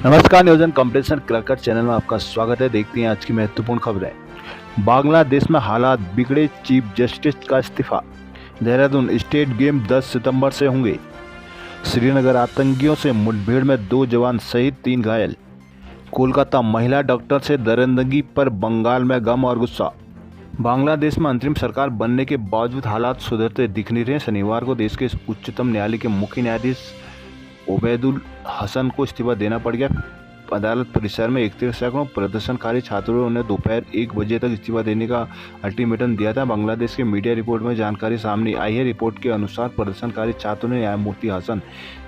नमस्कार, नियोजन competition cracker channel में आपका स्वागत है। देखते हैं आज की महत्वपूर्ण खबरें। बांग्लादेश में हालात बिगड़े, चीफ जस्टिस का इस्तीफा। देहरादून स्टेट गेम 10 सितंबर से होंगे। श्रीनगर आतंकियों से मुठभेड़ में 2 जवान शहीद, 3 घायल। कोलकाता महिला डॉक्टर से दरिंदगी पर बंगाल में गम और गुस्सा। बांग्लादेश में अंतरिम सरकार बनने के बावजूद हालात सुधरते दिख नहीं रहे। शनिवार को देश के उच्चतम न्यायालय के मुख्य न्यायाधीश ओबैदुल हसन को इस्तीफा देना पड़ गया। अदालत परिसर में 31 सैकड़ों प्रदर्शनकारी छात्रों ने दोपहर 1 बजे तक इस्तीफा देने का अल्टीमेटम दिया था। बांग्लादेश के मीडिया रिपोर्ट में जानकारी सामने आई है। रिपोर्ट के अनुसार प्रदर्शनकारी छात्रों ने न्यायमूर्ति हसन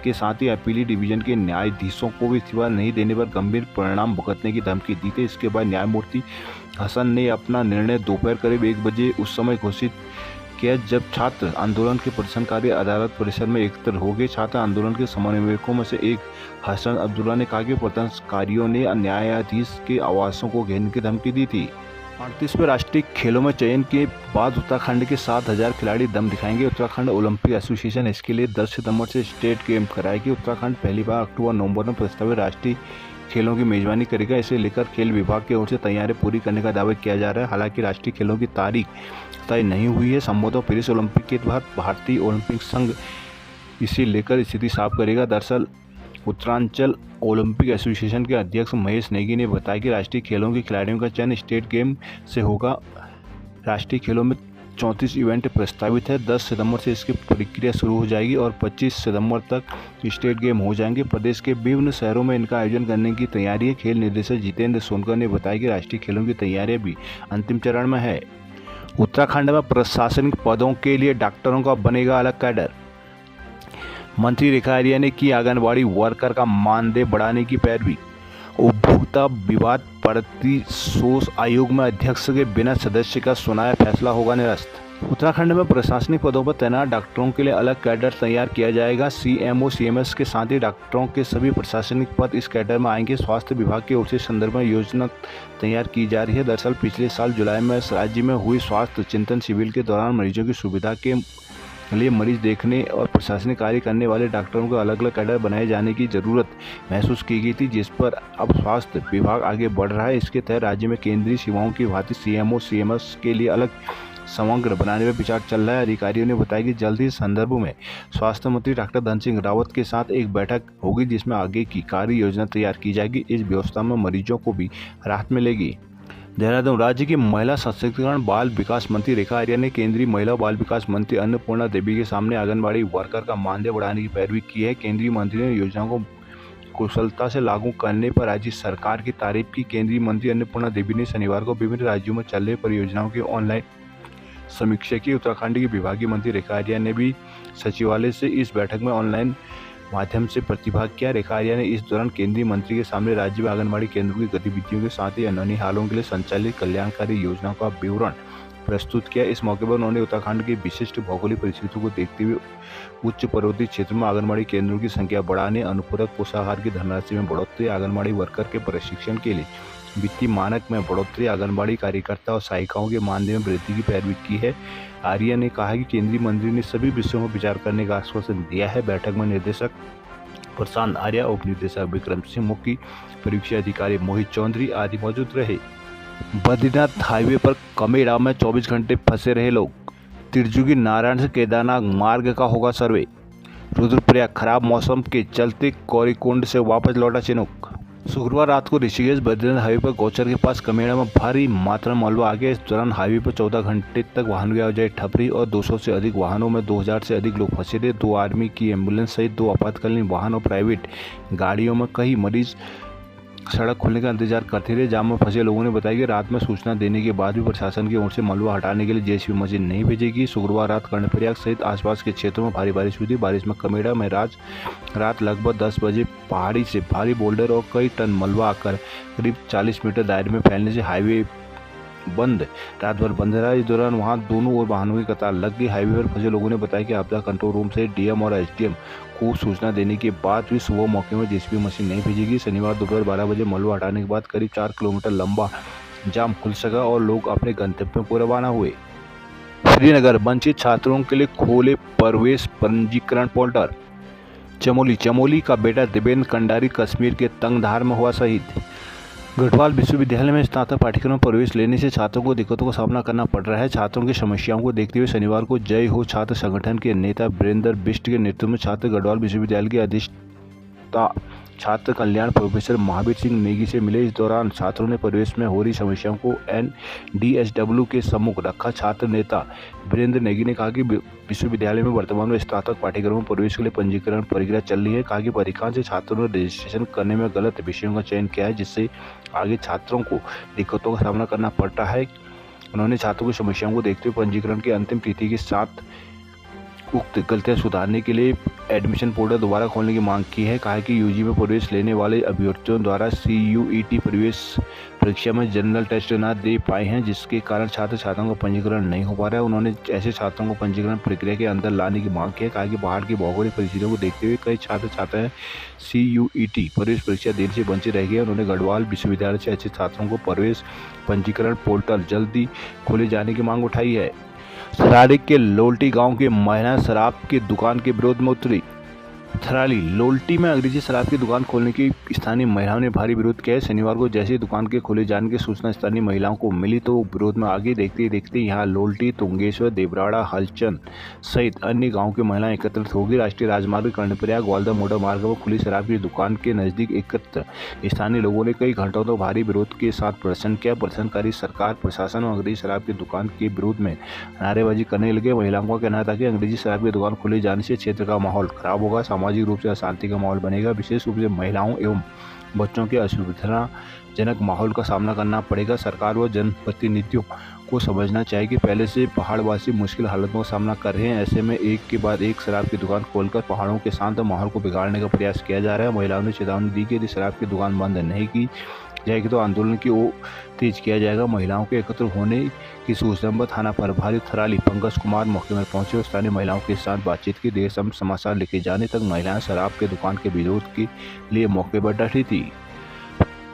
के साथ ही अपीली डिवीजन के न्यायाधीशों को भी इस्तीफा नहीं देने पर गंभीर परिणाम भुगतने की धमकी दी थी। इसके बाद न्यायमूर्ति हसन ने अपना निर्णय दोपहर करीब 1 बजे उस समय घोषित किया जब छात्र आंदोलन के प्रदर्शनकारी अदालत परिसर में एकत्र हो गए। छात्र आंदोलन के समन्वयकों में से एक हसन अब्दुल्ला ने कहा कि प्रदर्शनकारियों ने न्यायाधीश के आवासों को घेरने की धमकी दी थी। 38वें राष्ट्रीय खेलों में चयन के बाद उत्तराखंड के 7,000 खिलाड़ी दम दिखाएंगे। उत्तराखंड ओलंपिक एसोसिएशन इसके लिए 10 सितंबर से स्टेट गेम कराएगी। उत्तराखंड पहली बार अक्टूबर-नवंबर में प्रस्तावित राष्ट्रीय खेलों की मेजबानी करेगा। इसे लेकर खेल विभाग की ओर से तैयारियां पूरी करने का दावा किया जा रहा है। हालांकि राष्ट्रीय खेलों की तारीख तय नहीं हुई है। संभवतः पेरिस ओलंपिक के बाद भारतीय ओलंपिक संघ इसे लेकर स्थिति साफ करेगा। दरअसल उत्तरांचल ओलंपिक एसोसिएशन के अध्यक्ष महेश नेगी ने बताया कि राष्ट्रीय खेलों के खिलाड़ियों का चयन स्टेट गेम से होगा। राष्ट्रीय खेलों में 34 इवेंट प्रस्तावित है। 10 सितंबर से इसकी प्रक्रिया शुरू हो जाएगी और 25 सितंबर तक स्टेट गेम हो जाएंगे। प्रदेश के विभिन्न शहरों में इनका आयोजन करने की तैयारी है। खेल निदेशक जितेंद्र सोनकर ने बताया कि राष्ट्रीय खेलों की तैयारियां भी अंतिम चरण में है। उत्तराखंड में प्रशासनिक पदों के लिए डॉक्टरों का बनेगा अलग कैडर। मंत्री रेखा आर्या ने की आंगनबाड़ी वर्कर का मानदेय बढ़ाने की पैरवी। उपभोक्ता विवाद प्रतिशोध आयोग में अध्यक्ष के बिना सदस्य का सुनाया फैसला होगा निरस्त। उत्तराखंड में प्रशासनिक पदों पर तैनात डॉक्टरों के लिए अलग कैडर तैयार किया जाएगा। सीएमओ सीएमएस के साथ ही डॉक्टरों के सभी प्रशासनिक पद इस कैडर में आएंगे। स्वास्थ्य विभाग की ओर से संदर्भ में योजना तैयार की जा रही है। दरअसल पिछले साल जुलाई में राज्य में हुई स्वास्थ्य चिंतन शिविर के दौरान मरीजों की सुविधा के लिए मरीज देखने और प्रशासनिक कार्य करने वाले डॉक्टरों को अलग अलग कैडर बनाए जाने की जरूरत महसूस की गई थी, जिस पर अब स्वास्थ्य विभाग आगे बढ़ रहा है। इसके तहत राज्य में केंद्रीय सेवाओं की भांति सीएमओ सीएमएस के लिए अलग समग्र बनाने में विचार चल रहा है। अधिकारियों ने बताया कि जल्द ही संदर्भ में स्वास्थ्य मंत्री डॉक्टर धन सिंह रावत के साथ एक बैठक होगी, जिसमें आगे की कार्य योजना तैयार की जाएगी। इस व्यवस्था में मरीजों को भी राहत मिलेगी। देहरादून राज्य की महिला सशक्तिकरण बाल विकास मंत्री रेखा आर्या ने केंद्रीय महिला बाल विकास मंत्री अन्नपूर्णा देवी के सामने आंगनबाड़ी वर्कर का मानदेय बढ़ाने की पैरवी की है। केंद्रीय मंत्री ने योजनाओं को कुशलता से लागू करने पर राज्य सरकार की तारीफ की। केंद्रीय मंत्री अन्नपूर्णा देवी ने शनिवार को विभिन्न राज्यों में चल रही परियोजनाओं की ऑनलाइन समीक्षा की। उत्तराखंड के विभागीय मंत्री रेखा आर्या ने भी सचिवालय से इस बैठक में ऑनलाइन माध्यम से प्रतिभाग किया। रेखा आर्या ने इस दौरान केंद्रीय मंत्री के सामने राज्य में आंगनबाड़ी केंद्रों की गतिविधियों के साथ ही नौनिहालों के लिए संचालित कल्याणकारी योजनाओं का विवरण प्रस्तुत किया। इस मौके पर उन्होंने उत्तराखंड की विशिष्ट भौगोलिक परिस्थितियों को देखते हुए उच्च पर्वतीय क्षेत्र में आंगनबाड़ी केंद्रों की संख्या बढ़ाने, अनुपूरक पोषाहार की धनराशि में बढ़ोतरी, आंगनबाड़ी वर्कर के प्रशिक्षण के लिए वित्तीय मानक में बढ़ोतरी, आंगनबाड़ी कार्यकर्ता और सहायिकाओं के मानदेय में वृद्धि की पैरवी की है। आर्या ने कहा कि केंद्रीय मंत्री ने सभी विषयों पर विचार करने का आश्वासन दिया है। बैठक में निदेशक प्रशांत आर्या, उप निदेशक विक्रम सिंह, मुख्य परीक्षा अधिकारी मोहित चौधरी आदि मौजूद रहे। बद्रीनाथ हाईवे पर कमेरा में 24 घंटे फंसे रहे लोग। तिरजुगी नारायण से केदारनाथ मार्ग का होगा सर्वे। रुद्रप्रयाग खराब मौसम के चलते कौरीकुंड से वापस लौटा चिनुक। शुक्रवार रात को ऋषिकेश बद्रीनाथ हाईवे पर गौचर के पास कमेड़ा में भारी मात्रा में मलबा आ गया। इस दौरान हाईवे पर 14 घंटे तक वाहन की आवाजाही ठप रही और 200 से अधिक वाहनों में 2000 से अधिक लोग फंसे थे। 2 आर्मी की एम्बुलेंस सहित 2 आपातकालीन वाहन और प्राइवेट गाड़ियों में कई मरीज सड़क खुलने का इंतजार करते रहे। जाम में फंसे लोगों ने बताया कि रात में सूचना देने के बाद भी प्रशासन की ओर से मलबा हटाने के लिए जेसीबी मशीन नहीं भेजेगी। शुक्रवार रात कर्णप्रयाग सहित आसपास के क्षेत्रों में भारी बारिश हुई थी। बारिश में कमेड़ा में रात लगभग 10 बजे पहाड़ी से भारी बोल्डर और कई टन मलबा आकर करीब 40 मीटर दायरे में फैलने से हाईवे रात भर बंद रहा। इस दौरान वहां दोनों ओर वाहनों की कतार लग गई। हाईवे पर फंसे लोगों ने बताया कि आपदा कंट्रोल रूम से डीएम और एसडीएम को सूचना देने के बाद भी सुबह मौके में जेसीबी मशीन नहीं भेजेगी। शनिवार दोपहर 12 बजे मलबा हटाने के बाद करीब 4 किलोमीटर लंबा जाम खुल सका और लोग अपने गंतव्य पर रवाना हुए। श्रीनगर वंचित छात्रों के लिए खोले प्रवेश पंजीकरण पोर्टल। चमोली का बेटा दिपेंद्र कंडारी कश्मीर के तंगधार में हुआ शहीद। गढ़वाल विश्वविद्यालय में स्नातक पाठ्यक्रम में प्रवेश लेने से छात्रों को दिक्कतों का सामना करना पड़ रहा है। छात्रों की समस्याओं को देखते हुए शनिवार को जय हो छात्र संगठन के नेता वीरेंद्र बिष्ट के नेतृत्व में छात्र गढ़वाल विश्वविद्यालय के अधिष्ठाता छात्र कल्याण प्रोफेसर महावीर सिंह नेगी से मिले। इस दौरान छात्रों ने प्रवेश में हो रही समस्याओं को NDSW के सम्मुख रखा। छात्र नेता वीरेंद्र नेगी ने कहा कि विश्वविद्यालय में वर्तमान में स्नातक पाठ्यक्रम में प्रवेश के लिए पंजीकरण प्रक्रिया चल रही है। कहा कि परीक्षा से छात्रों ने रजिस्ट्रेशन करने में गलत विषयों का चयन किया है, जिससे आगे छात्रों को दिक्कतों का सामना करना पड़ता है। उन्होंने छात्रों की समस्याओं को देखते हुए पंजीकरण की अंतिम तिथि के साथ उक्त गलतियां सुधारने के लिए एडमिशन पोर्टल दोबारा खोलने की मांग की है। कहा कि यूजी में प्रवेश लेने वाले अभ्यर्थियों द्वारा CUET प्रवेश परीक्षा में जनरल टेस्ट न दे पाए हैं, जिसके कारण छात्र छात्राओं का पंजीकरण नहीं हो पा रहा है। उन्होंने ऐसे छात्रों को पंजीकरण प्रक्रिया के अंदर लाने की मांग की है। कहा कि बाहर की भौगोलिक परिस्थितियों को देखते हुए कई छात्र छात्राएं CUET प्रवेश परीक्षा देने से वंचित रह गए। उन्होंने गढ़वाल विश्वविद्यालय से ऐसे छात्रों को प्रवेश पंजीकरण पोर्टल जल्दी खोले जाने की मांग उठाई है। थराली के लोल्टी गांव की महिला शराब की दुकान के विरोध में उतरी। थराली लोल्टी में अंग्रेजी शराब की दुकान खोलने की स्थानीय महिलाओं ने भारी विरोध किया है। शनिवार को जैसे ही दुकान के खोले जाने की सूचना स्थानीय महिलाओं को मिली तो विरोध में आगे देखते यहां लोल्टी, तुंगेश्वर, देवराड़ा, हलचंद सहित अन्य गांव की महिलाएं एकत्रित होगी। राष्ट्रीय राजमार्ग कर्णप्रयाग ग्वालियर मोटर मार्ग पर खुली शराब की दुकान के नजदीक एकत्र स्थानीय लोगों ने कई घंटों तक भारी विरोध के साथ प्रदर्शन किया। प्रदर्शनकारी सरकार, प्रशासन और अंग्रेजी शराब की दुकान के विरोध में नारेबाजी करने लगे। महिलाओं का कहना था कि अंग्रेजी शराब की दुकान खोले जाने से क्षेत्र का माहौल खराब होगा, सामाजिक रूप से अशांति का माहौल बनेगा, विशेष रूप से महिलाओं एवं बच्चों के असुविधाजनक माहौल का सामना करना पड़ेगा। सरकार व जनप्रतिनिधियों को समझना चाहिए कि पहले से पहाड़वासी मुश्किल हालातों का सामना कर रहे हैं। ऐसे में एक के बाद एक शराब की दुकान खोलकर पहाड़ों के शांत माहौल को बिगाड़ने का प्रयास किया जा रहा है। महिलाओं ने चेतावनी दी कि यदि शराब की दुकान बंद नहीं की जाएगी तो आंदोलन की ओर तेज किया जाएगा। महिलाओं के एकत्र होने की सूचना पर थाना प्रभारी थराली पंकज कुमार मौके में पहुंचे और स्थानीय महिलाओं के साथ बातचीत की। देर शाम समाचार लिखे जाने तक महिलाएं शराब के दुकान के विरोध के लिए मौके पर डटी थी।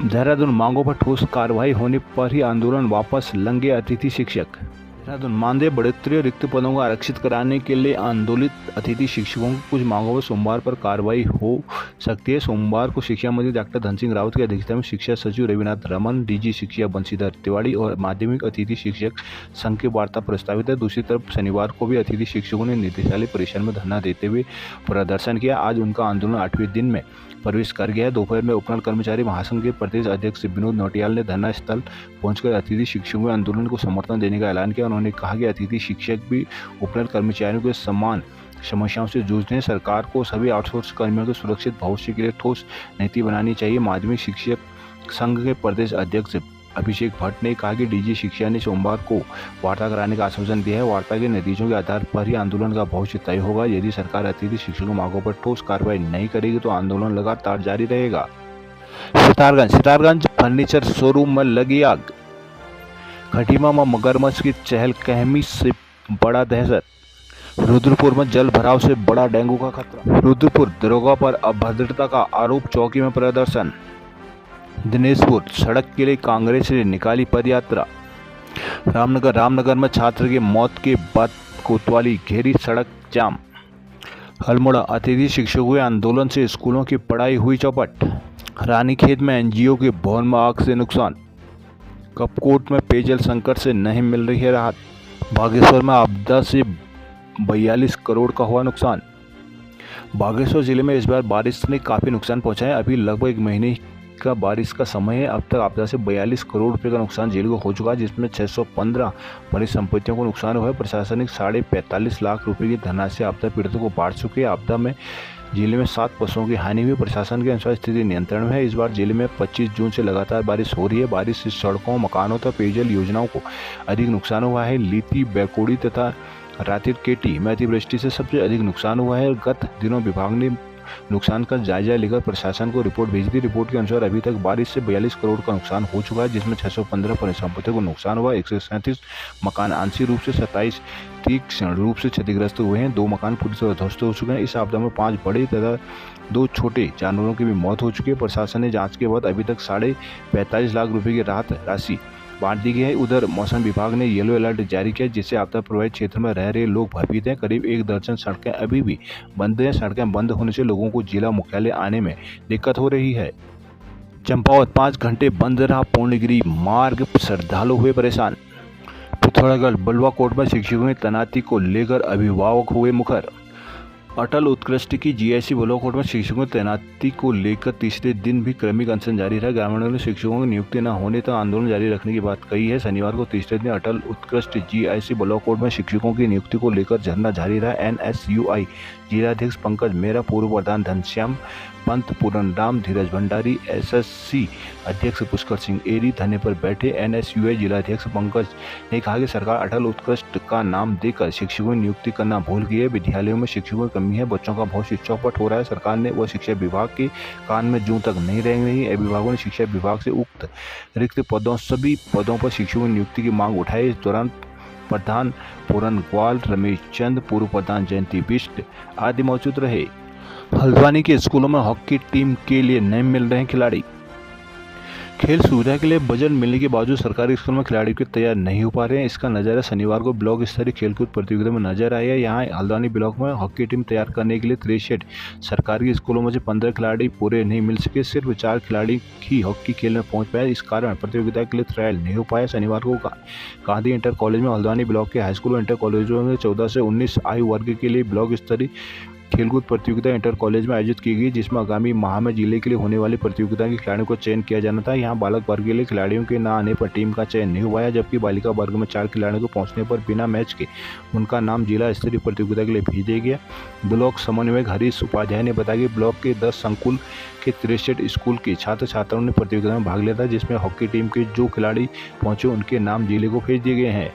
देहरादून मांगों पर ठोस कार्रवाई होने पर ही आंदोलन वापस, लंगे अतिथि शिक्षक। देहरादून मानदेय बढ़ोतरी और रिक्त पदों को आरक्षित कराने के लिए आंदोलित अतिथि शिक्षकों की कुछ मांगों पर सोमवार पर कार्रवाई हो सकती है। सोमवार को शिक्षा मंत्री डॉक्टर धन सिंह रावत की अध्यक्षता में शिक्षा सचिव रविनाथ रमन, DG शिक्षा बंशीधर तिवारी और माध्यमिक अतिथि शिक्षक संघ की वार्ता प्रस्तावित है। दूसरी तरफ शनिवार को भी अतिथि शिक्षकों ने निदेशालय परिसर में धरना देते हुए प्रदर्शन किया। आज उनका आंदोलन 8वें दिन में प्रवेश कर गया है। दोपहर में उपनल कर्मचारी महासंघ के प्रदेश अध्यक्ष विनोद नौटियाल ने धरना स्थल पहुंचकर अतिथि शिक्षकों के आंदोलन को समर्थन देने का ऐलान किया। उन्होंने कहा कि अतिथि शिक्षक भी उपनल कर्मचारियों के समान समस्याओं से जूझ रहे हैं। सरकार को सभी आउटसोर्स कर्मियों के सुरक्षित भविष्य के लिए ठोस नीति बनानी चाहिए। माध्यमिक शिक्षक संघ के प्रदेश अध्यक्ष अभिषेक भट्ट ने कहा कि DG शिक्षा ने सोमवार को वार्ता कराने का आश्वासन दिया है। वार्ता के नतीजों के आधार पर ही आंदोलन का भविष्य तय होगा। यदि सरकार अतिथि शिक्षकों मांगों पर ठोस कार्रवाई नहीं करेगी तो आंदोलन लगातार जारी रहेगा। सितारगंज फर्नीचर शोरूम में लगी आग। खटीमा में मगरमच्छ की चहलकदमी से बड़ा दहशत। रुद्रपुर में जल भराव से बड़ा डेंगू का खतरा। रुद्रपुर दरोगा पर अभद्रता का आरोप, चौकी में प्रदर्शन। दिनेशपुर सड़क के लिए कांग्रेस ने निकाली पदयात्रा। रामनगर में छात्र की मौत के बाद कोतवाली घेरी सड़क जाम। अल्मोड़ा अतिथि शिक्षकों के आंदोलन से स्कूलों की पढ़ाई हुई चौपट। रानीखेत में NGO के भवन में आग से नुकसान। कपकोट में पेयजल संकट से नहीं मिल रही है राहत। बागेश्वर में आपदा से 42 करोड़ का हुआ नुकसान। बागेश्वर जिले में इस बार बारिश ने काफ़ी नुकसान पहुंचाया। अभी लगभग 1 महीने का बारिश का समय है। अब तक आपदा से 42 करोड़ रुपए का नुकसान जिले को हो चुका है, जिसमें 615 परिसंपत्तियों को नुकसान हुआ है। प्रशासनिक 45.5 लाख रुपए की धनराशि आपदा पीड़ितों को बांट चुकी है। आपदा में जिले में 7 पशुओं की हानि हुई। प्रशासन के अनुसार स्थिति नियंत्रण में है। इस बार जिले में 25 जून से लगातार बारिश हो रही है। बारिश से सड़कों, मकानों तथा पेयजल योजनाओं को अधिक नुकसान हुआ है। लीती, बैकोड़ी तथा रातिर केटी में अतिवृष्टि से सबसे अधिक नुकसान हुआ है। गत दिनों विभाग ने नुकसान का जायजा लेकर प्रशासन को रिपोर्ट भेजी थी। रिपोर्ट के अनुसार अभी तक बारिश से 42 करोड़ का नुकसान हो चुका है, जिसमें 615 परिसंपत्तियों को नुकसान हुआ। 137 मकान आंशिक रूप से, 27 तीक्ष्ण रूप से क्षतिग्रस्त हुए हैं। 2 मकान पूरी तरह ध्वस्त हो चुके हैं। इस आपदा में 5 बड़े तथा 2 छोटे जानवरों की भी मौत हो चुकी है। प्रशासन ने जांच के बाद अभी तक 45.5 लाख रुपए की राहत राशि बांट दी गई है। उधर मौसम विभाग ने येलो अलर्ट जारी किया, जिससे आपदा प्रभावित क्षेत्र में रह रहे लोग भयभीत हैं। करीब 1 दर्जन सड़कें अभी भी बंद हैं। सड़कें बंद होने से लोगों को जिला मुख्यालय आने में दिक्कत हो रही है। चंपावत 5 घंटे बंद रहा पूर्णगिरी मार्ग, श्रद्धालु हुए परेशान। पिथौरागढ़ बलुआ कोर्ट में शिक्षकों की तैनाती को लेकर अभिभावक हुए मुखर। अटल उत्कृष्ट की जीआईसी बलुआ कोर्ट में शिक्षकों की तैनाती को लेकर तीसरे दिन भी क्रमिक अनशन जारी रहा। ग्रामीणों ने शिक्षकों की नियुक्ति न होने तक आंदोलन जारी रखने की बात कही है। शनिवार को तीसरे दिन अटल उत्कृष्ट जीआईसी बलुआ कोर्ट में शिक्षकों की नियुक्ति को लेकर धरना जारी रहा। एनएसयूआई जिलाध्यक्ष पंकज मेहरा, पूर्व प्रधान घनश्याम पंत, पूरनराम, धीरज भंडारी, एसएससी अध्यक्ष पुष्कर सिंह एरी धरने पर बैठे। एनएसयूआई जिलाध्यक्ष पंकज ने कहा कि सरकार अटल उत्कृष्ट का नाम देकर शिक्षकों की नियुक्ति करना भूल गई है। विद्यालयों में शिक्षकों की कमी है, बच्चों का बहुत चौपट हो रहा है। सरकार ने व शिक्षा विभाग के कान में जूं तक नहीं रह रही। अभिभावकों ने शिक्षा विभाग से उक्त रिक्त पदों सभी पदों पर शिक्षकों की नियुक्ति की मांग उठाई। इस दौरान प्रधान पूरन ग्वाल, रमेश चंद, पूर्व प्रधान जयंती बिष्ट आदि मौजूद रहे। हल्द्वानी के स्कूलों में हॉकी टीम के लिए नहीं मिल रहे हैं खिलाड़ी। खेल सुविधा के लिए बजट मिलने के बावजूद सरकारी स्कूल में खिलाड़ी के तैयार नहीं हो पा रहे हैं। इसका नज़ारा शनिवार को ब्लॉक स्तरीय खेलकूद प्रतियोगिता में नजर आया। यहाँ हल्द्वानी ब्लॉक में हॉकी टीम तैयार करने के लिए 63 सरकारी स्कूलों में से 15 खिलाड़ी पूरे नहीं मिल सके। सिर्फ 4 खिलाड़ी ही हॉकी खेल में पहुंच पाए। इस कारण प्रतियोगिता के लिए ट्रायल नहीं हो पाया। शनिवार को गांधी इंटर कॉलेज में हल्द्वानी ब्लॉक के हाईस्कूल और इंटर कॉलेजों में 14 से 19 आयु वर्ग के लिए ब्लॉक स्तरीय खेलकूद प्रतियोगिता इंटर कॉलेज में आयोजित की गई, जिसमें आगामी माह में जिले के लिए होने वाली प्रतियोगिता के खिलाड़ियों को चयन किया जाना था। यहाँ बालक वर्ग के लिए खिलाड़ियों के न आने पर टीम का चयन नहीं हुआ है, जबकि बालिका वर्ग में 4 खिलाड़ियों को पहुंचने पर बिना मैच के उनका नाम जिला स्तरीय प्रतियोगिता के लिए भेज दिया गया। ब्लॉक समन्वयक हरीश उपाध्याय ने बताया कि ब्लॉक के 10 संकुल के 63 स्कूल के छात्र छात्राओं ने प्रतियोगिता में भाग लिया था, जिसमें हॉकी टीम के जो खिलाड़ी पहुंचे उनके नाम जिले को भेज दिए गए हैं।